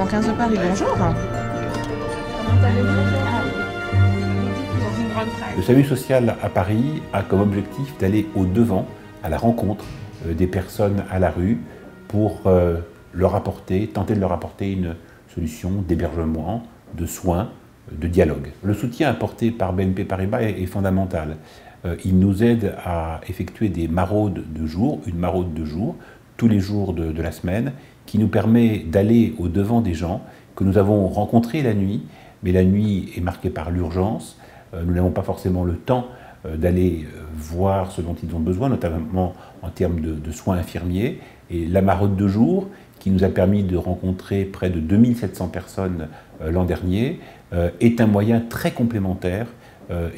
215 de Paris, bonjour. Le SAMU social à Paris a comme objectif d'aller au-devant, à la rencontre des personnes à la rue pour tenter de leur apporter une solution d'hébergement, de soins, de dialogue. Le soutien apporté par BNP Paribas est fondamental. Il nous aide à effectuer des maraudes de jour, une maraude de jour, tous les jours de la semaine, qui nous permet d'aller au-devant des gens que nous avons rencontrés la nuit, mais la nuit est marquée par l'urgence. Nous n'avons pas forcément le temps d'aller voir ce dont ils ont besoin, notamment en termes de soins infirmiers. Et la maraude de jour, qui nous a permis de rencontrer près de 2700 personnes l'an dernier, est un moyen très complémentaire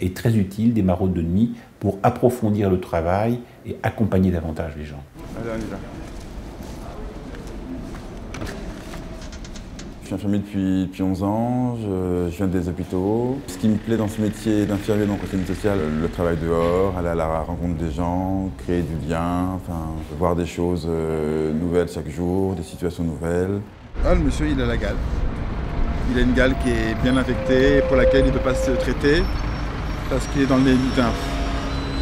et très utile des maraudes de nuit pour approfondir le travail et accompagner davantage les gens. Allez, on y va. Je suis infirmier depuis 11 ans, je viens des hôpitaux. Ce qui me plaît dans ce métier d'infirmier dans le conseil social, le travail dehors, aller à la rencontre des gens, créer du lien, voir des choses nouvelles chaque jour, des situations nouvelles. Ah, le monsieur, il a la gale. Il a une gale qui est bien infectée, pour laquelle il ne peut pas se traiter, parce qu'il est dans le nez lutin.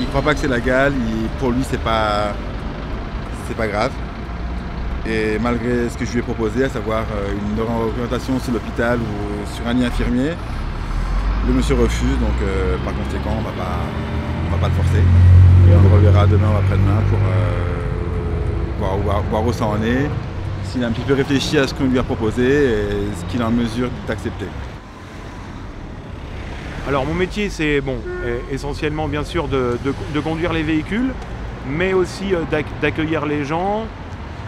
Il ne croit pas que c'est la gale, pour lui, c'est pas grave. Et malgré ce que je lui ai proposé, à savoir une orientation sur l'hôpital ou sur un lit infirmier, le monsieur refuse, donc par conséquent, on va pas le forcer. Et on le reverra demain ou après-demain pour voir où ça en est, s'il a un petit peu réfléchi à ce qu'on lui a proposé et ce qu'il est en mesure d'accepter. Alors mon métier, c'est essentiellement bien sûr de conduire les véhicules, mais aussi d'accueillir les gens,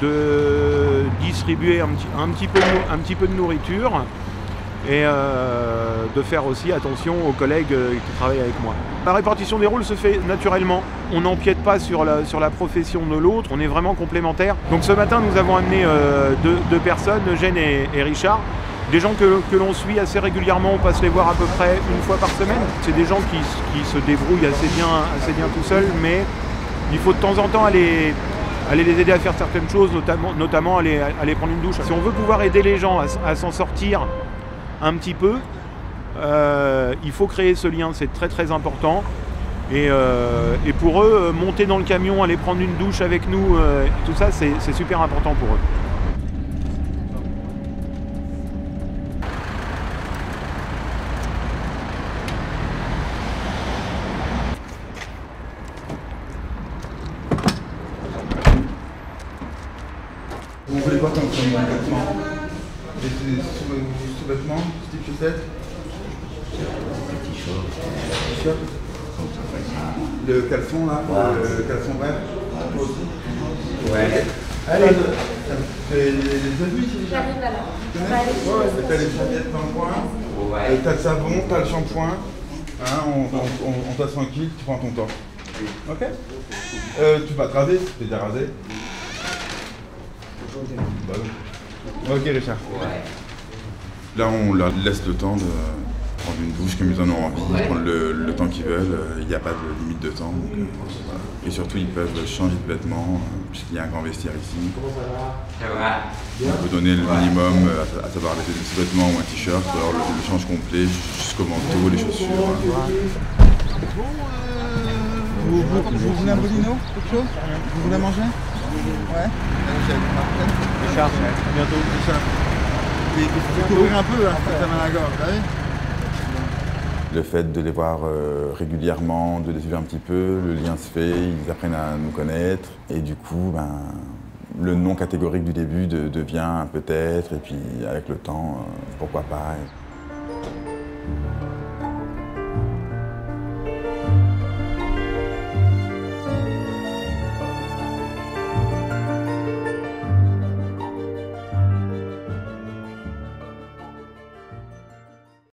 de distribuer un petit peu de nourriture et de faire aussi attention aux collègues qui travaillent avec moi. La répartition des rôles se fait naturellement. On n'empiète pas sur la profession de l'autre, on est vraiment complémentaires. Donc ce matin, nous avons amené deux personnes, Eugène et Richard, des gens que l'on suit assez régulièrement, on passe les voir à peu près une fois par semaine. C'est des gens qui se débrouillent assez bien tout seuls, mais il faut de temps en temps aller les aider à faire certaines choses, notamment aller prendre une douche. Si on veut pouvoir aider les gens à s'en sortir un petit peu, il faut créer ce lien, c'est très très important. Et pour eux, monter dans le camion, aller prendre une douche avec nous, tout ça, c'est super important pour eux. Vous voulez quoi comme vêtements? Des sous-vêtements, style chaussette? T-shirt. Le caleçon là, le caleçon bref. Toi aussi? Ouais. Allez, ça fait les amis ici déjà? J'arrive alors. Ouais, t'as les serviettes dans le coin, t'as le savon, t'as le shampoing. On t'asse tranquille, tu prends ton temps. Ok? Tu vas te raser, t'es déjà rasé? Bah oui. Ok Richard. Ouais. Là on leur laisse le temps de prendre une douche comme ils en ont envie, prendre le temps qu'ils veulent, il n'y a pas de limite de temps. Donc, voilà. Et surtout ils peuvent changer de vêtements, puisqu'il y a un grand vestiaire ici. On peut donner le minimum, à savoir des sous-vêtements ou un t-shirt, ou alors le change complet jusqu'au manteau, les chaussures. Vous voulez un bolino, quelque chose? Vous voulez manger? Ouais. Richard, à bientôt. Richard. Il faut courir un peu, hein, ta main à la gorge, vous savez. Le fait de les voir régulièrement, de les suivre un petit peu, le lien se fait, ils apprennent à nous connaître. Et du coup, le non catégorique du début devient un peut-être, et puis avec le temps, pourquoi pas.